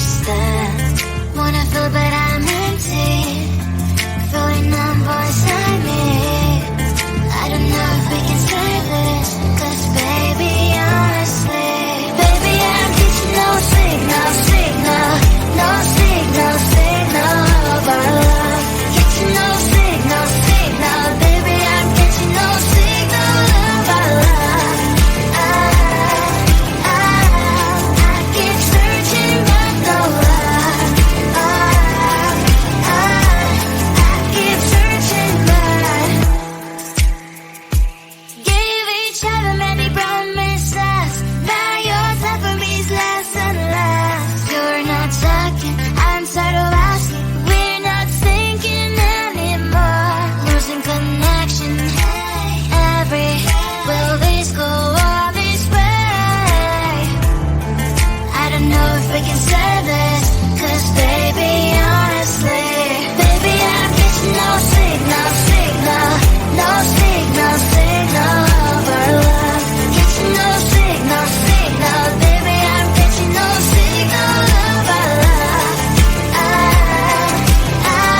understand. Wanna fill but I'm empty, feeling numb voice I need. I don't know if we can save this, 'cause baby, honestly, baby, I'm getting no signal, no signal of our love. Getting no signal, baby, I'm getting no signal of our love. I keep searching but no luck. I keep searching but gave each other many promises. Now your time for me is less and less. You're not talking, I'm tired of asking. We're not thinking anymore. Losing connection. Will this go all this way? I don't know if we can save this, 'cause baby, honestly, baby, I'm getting no signal, no signal of our love. Getting no signal, baby, I'm getting no signal of our love. I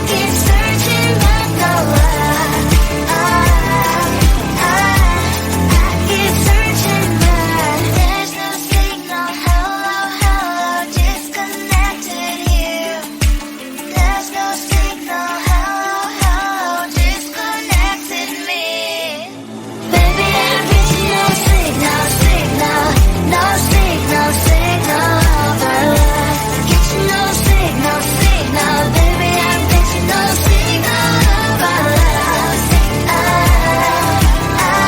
keep searching but no luck. I keep searching but there's no signal. Hello, disconnected here. There's no signal. Hello, disconnected me. Baby, I'm getting no signal, no signal of our love. Getting no signal, baby, I'm getting no signal of our love. I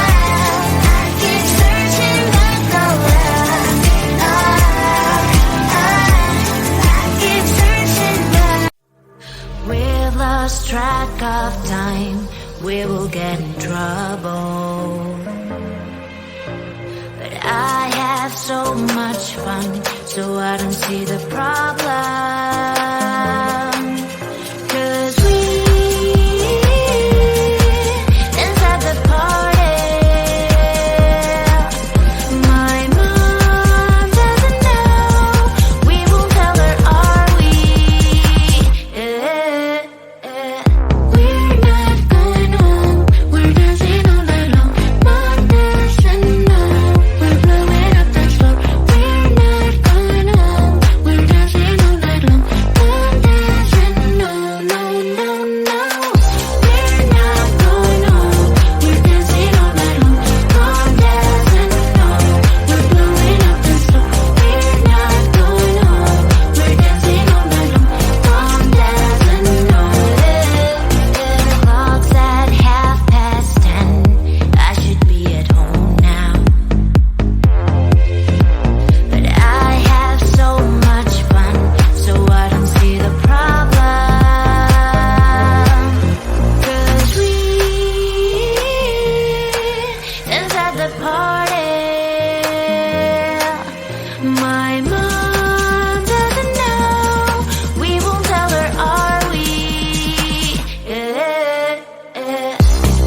keep searching but no luck. I keep searching but we've lost track of time. We will get in trouble. But I have so much fun, so I don't see the problem. 'Cause we inside the party. My mom doesn't know. We won't tell her, are we? We're not going home. We're dancing all night long. Mom doesn't know. We're blowing up the floor. We're not going home. We're dancing all night long. Mom doesn't know. No, no, no. We're not going home. We're dancing all night long. Mom doesn't know. We're blowing up the floor. We're not going home. We're dancing all night long. Mom doesn't know. The clock's at 10:30. I should be at home now. But I have so much fun, so I don't see the problem. 'Cause we inside the party. My mom doesn't know. We won't tell her, are we?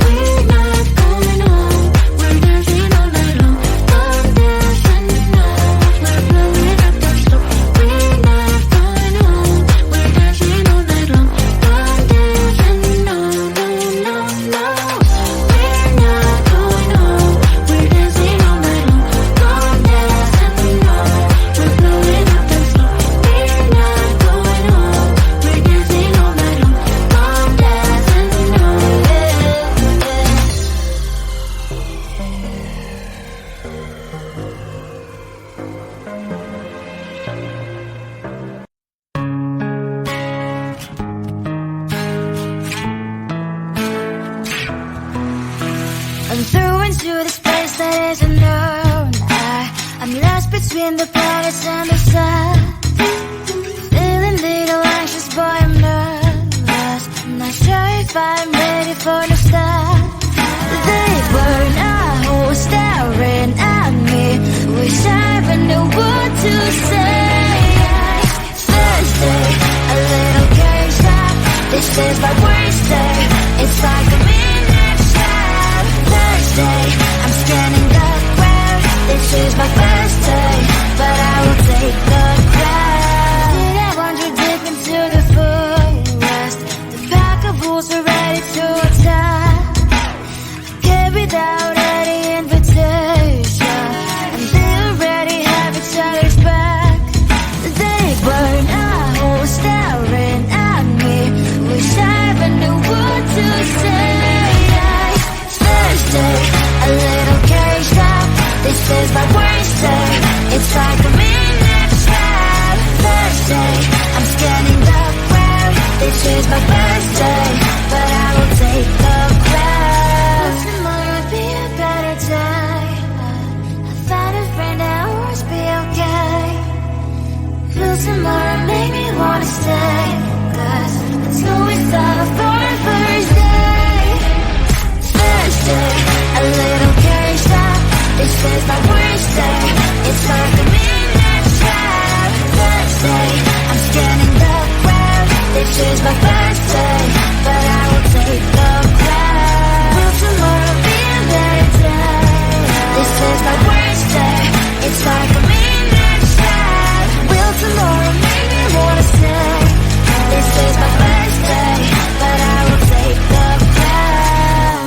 We're not going home. We're dancing all night long. Mom doesn't know. We're blowing up the floor. We're not going home. We're dancing all night long. Mom doesn't know. No, no, no. We're not going home. We're dancing all night long. Mom doesn't know. We're blowing up the floor. We're not going home. We're dancing all night long. Mom doesn't know. I'm through into this place that isn't known. I'm lost between the planets and the sun. Feeling little anxious, boy, I'm nervous. Not sure if I'm ready for the start. They burn a hole staring at me. Wish I even knew what to say. Thursday, a little cage up. This is my worst day. It's like a midnight trap. Thursday, I'm scanning the ground. This is my first day, but I will take the crowd. my first day, but I will take the crown. Will tomorrow be a better day? I found a friend, now always be okay. Will tomorrow make me wanna stay? 'Cause it's always time for a first day. Thursday, a little caged up. This is my worst day. It's like a midnight trap. Thursday, I'm scanning the crowd. This is my first day, but I will take the crown. Will tomorrow be a better day? This is my worst day. It's like a midnight trap. Will tomorrow make me wanna stay? This is my first day, but I will take the crown.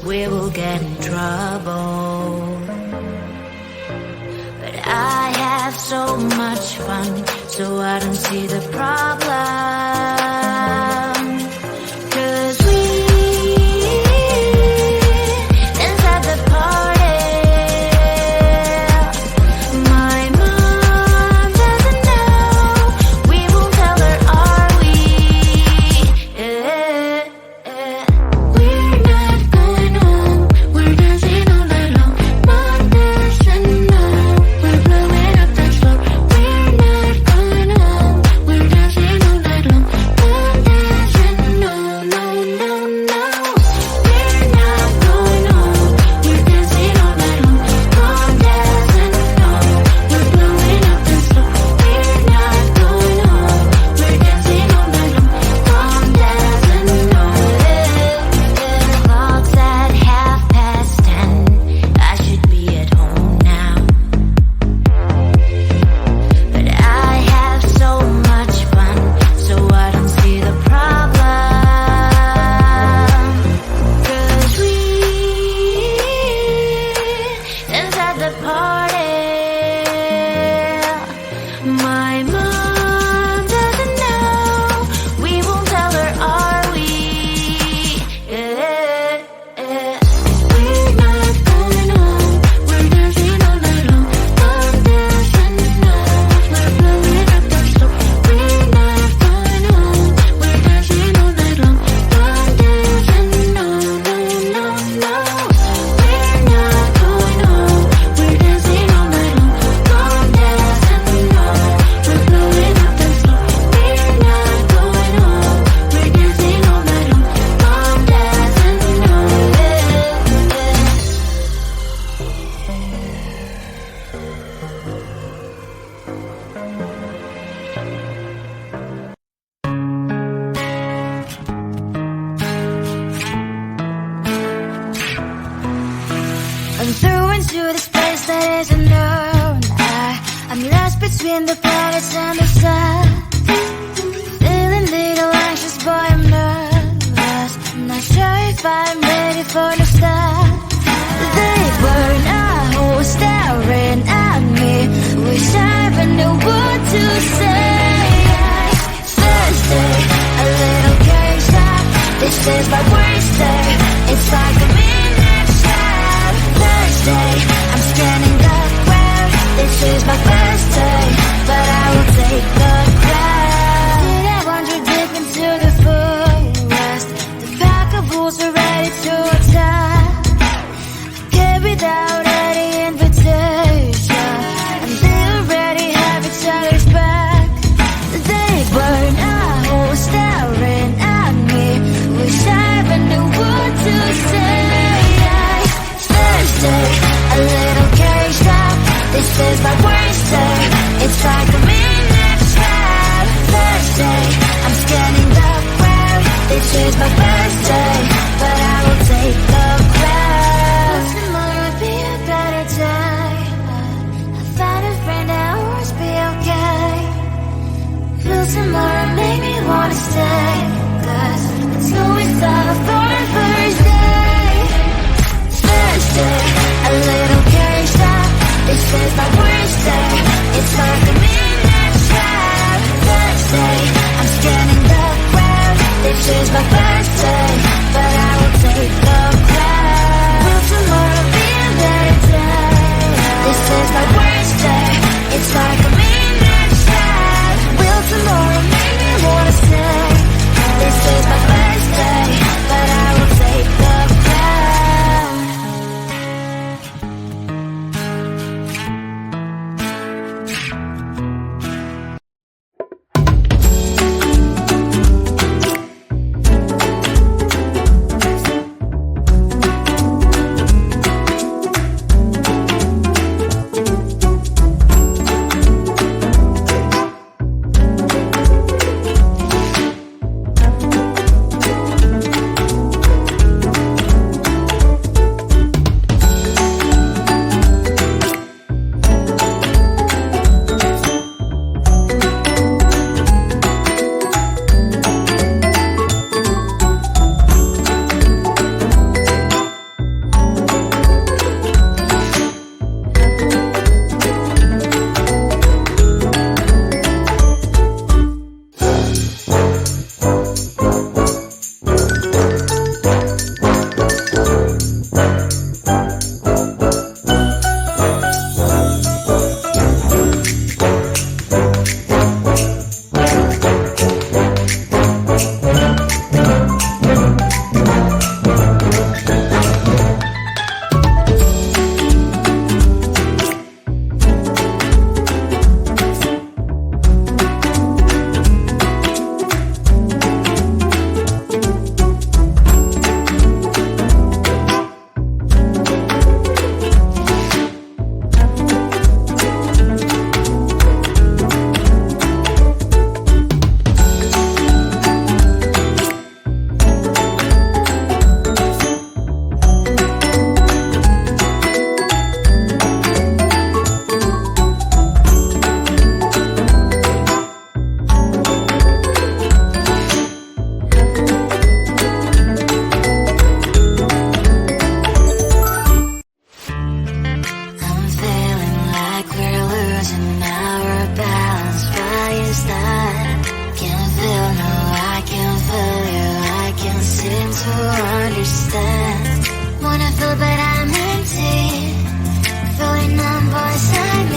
we will get in trouble. But I have so much fun, so I don't see the problem. 'Cause we inside the party, my mom doesn't know. We won't tell her, are we? We're not going home. We're dancing all night long. Mom doesn't know. We're blowing up the floor. We're not going home. We're dancing all night long. Mom doesn't know. No, no, no. We're not going home. We're dancing all night long. Mom doesn't know. We're blowing up the floor. We're not going home. We're dancing all night long. Mom doesn't know. Clock's at 10:30. I should be at home now. But I have so much fun, so I don't see the problem. 'Cause we inside the party, my mom doesn't know. We won't tell her, are we? We're not going home. We're dancing all night long. Mom doesn't know. We're blowing up the floor. We're not going home. We're dancing all night long. Mom doesn't know. No, no, no. We're not going home. We're dancing all night long. Mom doesn't know. We're blowing up the floor. We're not going home. We're dancing all night long. Mom doesn't know. I'm through into this place that isn't known. I'm lost between the planets and the sun. Feeling little anxious, boy, I'm nervous. Not sure if I'm ready for the start. They burn a hole staring at me. Wish I even knew what to say. Thursday, a little caged up. This is my worst day. It's like a midnight shot. Thursday, I'm scanning the ground. This is my first day, but I will take the crowd. Did I wander deep into the forest? The pack of wolves are ready to attack. Came without any invitation, and they already have each other's back. They burn a hole staring at me. Wish I even knew what to say. Thursday, a little caged up. This is my worst day. It's like a midnight trap. Thursday, I'm scanning the ground. This is my first day, but I will take the crowd. Will tomorrow be a better day? I found a friend that will always be okay. Will tomorrow make me wanna stay? 'Cause it's always tough for a first day. Thursday, a little caged up. This is my worst day. It's like a midnight trap. Thursday, I'm scanning the ground. This is my first day, but I will take the crowd. Will tomorrow be a better day? This is my worst day. It's like a midnight trap. Will tomorrow make me wanna stay? This is my first day, but I will take the crowd. seem to understand. Wanna fill but I'm empty, floating on voice I